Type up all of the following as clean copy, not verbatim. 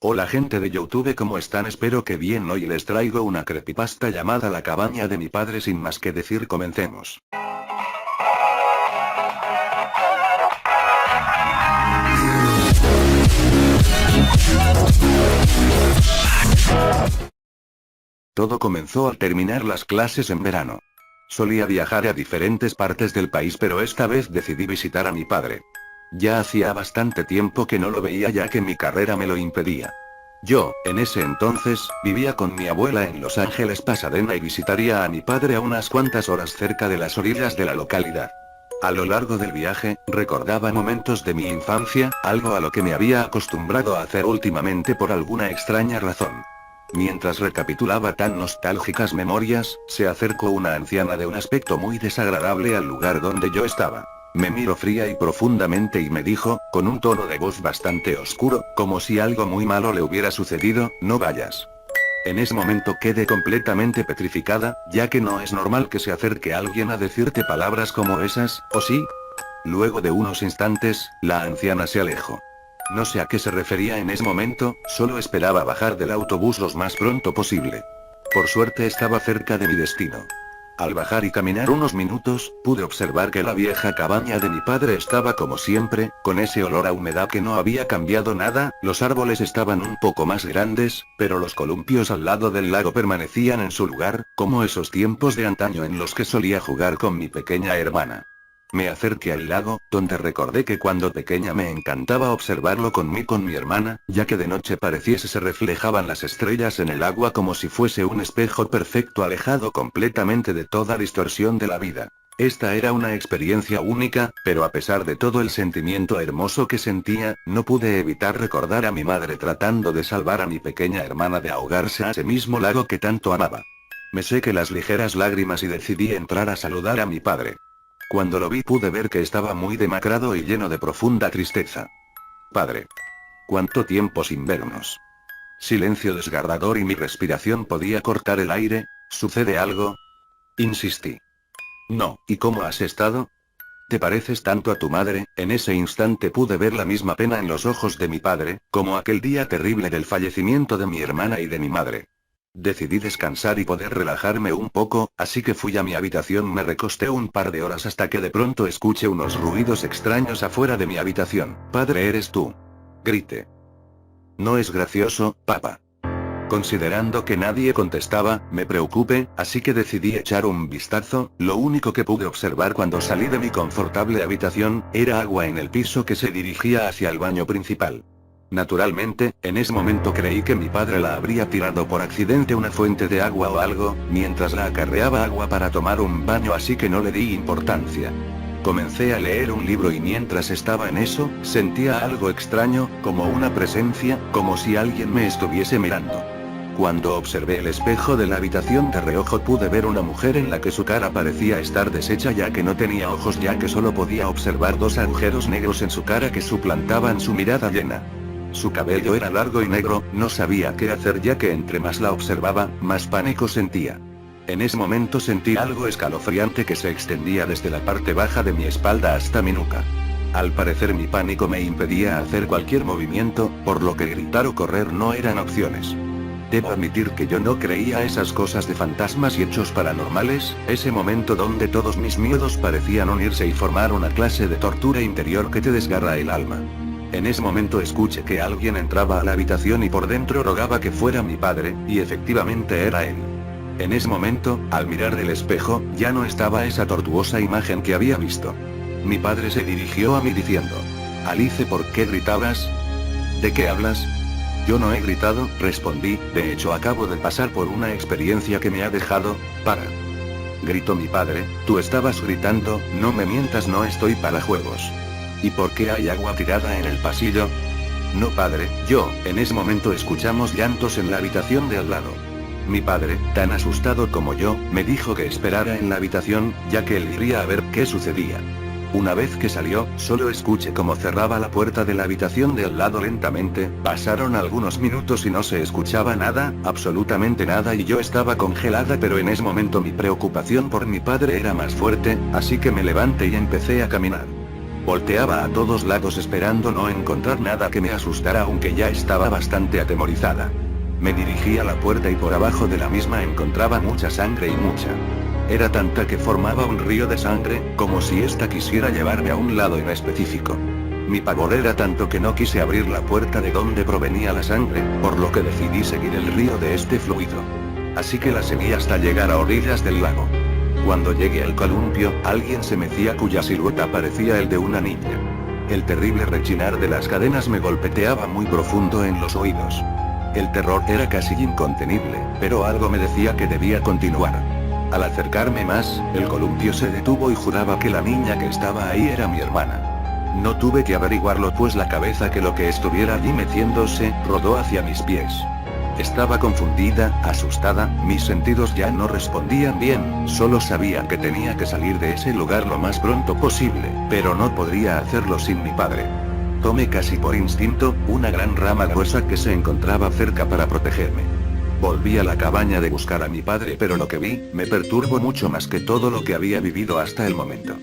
Hola gente de YouTube, ¿cómo están? Espero que bien. Hoy les traigo una creepypasta llamada La cabaña de mi padre. Sin más que decir, comencemos. Todo comenzó al terminar las clases en verano. Solía viajar a diferentes partes del país, pero esta vez decidí visitar a mi padre. Ya hacía bastante tiempo que no lo veía, ya que mi carrera me lo impedía. Yo, en ese entonces, vivía con mi abuela en Los Ángeles, Pasadena, y visitaría a mi padre a unas cuantas horas cerca de las orillas de la localidad. A lo largo del viaje, recordaba momentos de mi infancia, algo a lo que me había acostumbrado a hacer últimamente por alguna extraña razón. Mientras recapitulaba tan nostálgicas memorias, se acercó una anciana de un aspecto muy desagradable al lugar donde yo estaba. Me miró fría y profundamente y me dijo, con un tono de voz bastante oscuro, como si algo muy malo le hubiera sucedido: no vayas. En ese momento quedé completamente petrificada, ya que no es normal que se acerque alguien a decirte palabras como esas, ¿o sí? Luego de unos instantes, la anciana se alejó. No sé a qué se refería en ese momento, solo esperaba bajar del autobús lo más pronto posible. Por suerte estaba cerca de mi destino. Al bajar y caminar unos minutos, pude observar que la vieja cabaña de mi padre estaba como siempre, con ese olor a humedad que no había cambiado nada. Los árboles estaban un poco más grandes, pero los columpios al lado del lago permanecían en su lugar, como esos tiempos de antaño en los que solía jugar con mi pequeña hermana. Me acerqué al lago, donde recordé que cuando pequeña me encantaba observarlo con mi hermana, ya que de noche pareciese se reflejaban las estrellas en el agua como si fuese un espejo perfecto, alejado completamente de toda distorsión de la vida. Esta era una experiencia única, pero a pesar de todo el sentimiento hermoso que sentía, no pude evitar recordar a mi madre tratando de salvar a mi pequeña hermana de ahogarse a ese mismo lago que tanto amaba. Me sequé las ligeras lágrimas y decidí entrar a saludar a mi padre. Cuando lo vi pude ver que estaba muy demacrado y lleno de profunda tristeza. Padre. ¿Cuánto tiempo sin vernos? Silencio desgarrador y mi respiración podía cortar el aire. ¿Sucede algo? Insistí. No. ¿Y cómo has estado? ¿Te pareces tanto a tu madre? En ese instante pude ver la misma pena en los ojos de mi padre, como aquel día terrible del fallecimiento de mi hermana y de mi madre. Decidí descansar y poder relajarme un poco, así que fui a mi habitación. Me recosté un par de horas hasta que de pronto escuché unos ruidos extraños afuera de mi habitación. Padre, ¿eres tú? Grité. No es gracioso, papá. Considerando que nadie contestaba, me preocupé, así que decidí echar un vistazo. Lo único que pude observar cuando salí de mi confortable habitación, era agua en el piso que se dirigía hacia el baño principal. Naturalmente, en ese momento creí que mi padre la habría tirado por accidente una fuente de agua o algo, mientras la acarreaba agua para tomar un baño, así que no le di importancia. Comencé a leer un libro y mientras estaba en eso, sentía algo extraño, como una presencia, como si alguien me estuviese mirando. Cuando observé el espejo de la habitación de reojo pude ver una mujer en la que su cara parecía estar deshecha, ya que no tenía ojos, ya que solo podía observar dos agujeros negros en su cara que suplantaban su mirada llena. Su cabello era largo y negro. No sabía qué hacer, ya que entre más la observaba, más pánico sentía. En ese momento sentí algo escalofriante que se extendía desde la parte baja de mi espalda hasta mi nuca. Al parecer mi pánico me impedía hacer cualquier movimiento, por lo que gritar o correr no eran opciones. Debo admitir que yo no creía esas cosas de fantasmas y hechos paranormales, ese momento donde todos mis miedos parecían unirse y formar una clase de tortura interior que te desgarra el alma. En ese momento escuché que alguien entraba a la habitación y por dentro rogaba que fuera mi padre, y efectivamente era él. En ese momento, al mirar del espejo, ya no estaba esa tortuosa imagen que había visto. Mi padre se dirigió a mí diciendo: Alice, ¿por qué gritabas? ¿De qué hablas? Yo no he gritado, respondí, de hecho acabo de pasar por una experiencia que me ha dejado... Para. Gritó mi padre, tú estabas gritando, no me mientas, no estoy para juegos. ¿Y por qué hay agua tirada en el pasillo? No, padre. En ese momento escuchamos llantos en la habitación de al lado. Mi padre, tan asustado como yo, me dijo que esperara en la habitación, ya que él iría a ver qué sucedía. Una vez que salió, solo escuché cómo cerraba la puerta de la habitación de al lado lentamente. Pasaron algunos minutos y no se escuchaba nada, absolutamente nada, y yo estaba congelada, pero en ese momento mi preocupación por mi padre era más fuerte, así que me levanté y empecé a caminar. Volteaba a todos lados esperando no encontrar nada que me asustara, aunque ya estaba bastante atemorizada. Me dirigí a la puerta y por abajo de la misma encontraba mucha sangre y mucha. Era tanta que formaba un río de sangre, como si ésta quisiera llevarme a un lado en específico. Mi pavor era tanto que no quise abrir la puerta de donde provenía la sangre, por lo que decidí seguir el río de este fluido. Así que la seguí hasta llegar a orillas del lago. Cuando llegué al columpio, alguien se mecía cuya silueta parecía el de una niña. El terrible rechinar de las cadenas me golpeteaba muy profundo en los oídos. El terror era casi incontenible, pero algo me decía que debía continuar. Al acercarme más, el columpio se detuvo y juraba que la niña que estaba ahí era mi hermana. No tuve que averiguarlo, pues la cabeza que lo que estuviera allí metiéndose, rodó hacia mis pies. Estaba confundida, asustada, mis sentidos ya no respondían bien, solo sabía que tenía que salir de ese lugar lo más pronto posible, pero no podría hacerlo sin mi padre. Tomé casi por instinto, una gran rama gruesa que se encontraba cerca para protegerme. Volví a la cabaña de buscar a mi padre, pero lo que vi, me perturbó mucho más que todo lo que había vivido hasta el momento.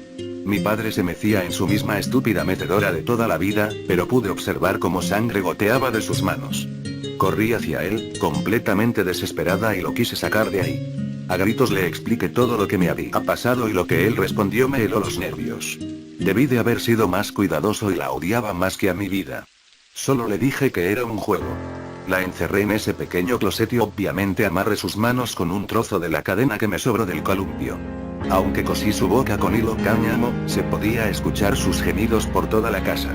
Mi padre se mecía en su misma estúpida metedora de toda la vida, pero pude observar cómo sangre goteaba de sus manos. Corrí hacia él, completamente desesperada, y lo quise sacar de ahí. A gritos le expliqué todo lo que me había pasado y lo que él respondió me heló los nervios. Debí de haber sido más cuidadoso y la odiaba más que a mi vida. Solo le dije que era un juego. La encerré en ese pequeño closet y obviamente amarré sus manos con un trozo de la cadena que me sobró del columpio. Aunque cosí su boca con hilo cáñamo, se podía escuchar sus gemidos por toda la casa.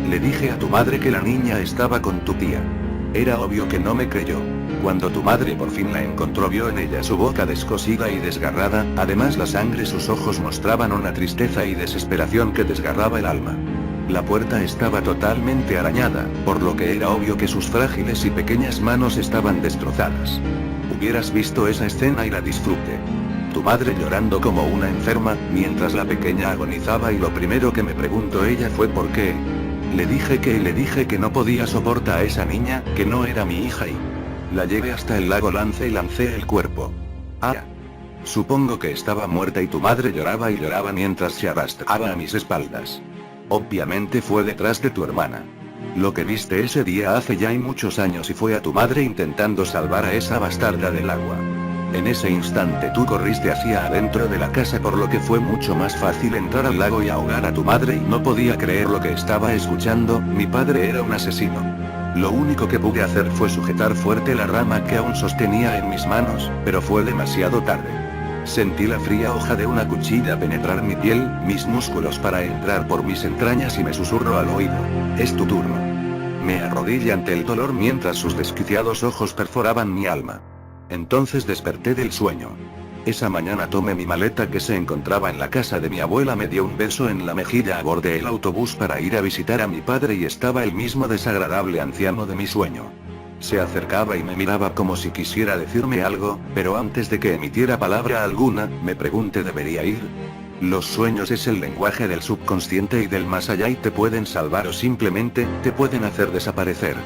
Le dije a tu madre que la niña estaba con tu tía. Era obvio que no me creyó. Cuando tu madre por fin la encontró, vio en ella su boca descosida y desgarrada, además la sangre, sus ojos mostraban una tristeza y desesperación que desgarraba el alma. La puerta estaba totalmente arañada, por lo que era obvio que sus frágiles y pequeñas manos estaban destrozadas. Hubieras visto esa escena y la disfruté. Tu madre llorando como una enferma, mientras la pequeña agonizaba, y lo primero que me preguntó ella fue ¿por qué? Le dije que no podía soportar a esa niña, que no era mi hija, y la llevé hasta el lago, lancé el cuerpo. Ah. Supongo que estaba muerta, y tu madre lloraba y lloraba mientras se arrastraba a mis espaldas. Obviamente fue detrás de tu hermana. Lo que viste ese día hace ya muchos años y fue a tu madre intentando salvar a esa bastarda del agua. En ese instante tú corriste hacia adentro de la casa, por lo que fue mucho más fácil entrar al lago y ahogar a tu madre, y no podía creer lo que estaba escuchando. Mi padre era un asesino. Lo único que pude hacer fue sujetar fuerte la rama que aún sostenía en mis manos, pero fue demasiado tarde. Sentí la fría hoja de una cuchilla penetrar mi piel, mis músculos, para entrar por mis entrañas, y me susurró al oído: es tu turno. Me arrodillé ante el dolor mientras sus desquiciados ojos perforaban mi alma. Entonces desperté del sueño. Esa mañana tomé mi maleta que se encontraba en la casa de mi abuela, me dio un beso en la mejilla, abordé el autobús para ir a visitar a mi padre, y estaba el mismo desagradable anciano de mi sueño. Se acercaba y me miraba como si quisiera decirme algo, pero antes de que emitiera palabra alguna, me pregunté: ¿debería ir? Los sueños es el lenguaje del subconsciente y del más allá, y te pueden salvar o simplemente te pueden hacer desaparecer.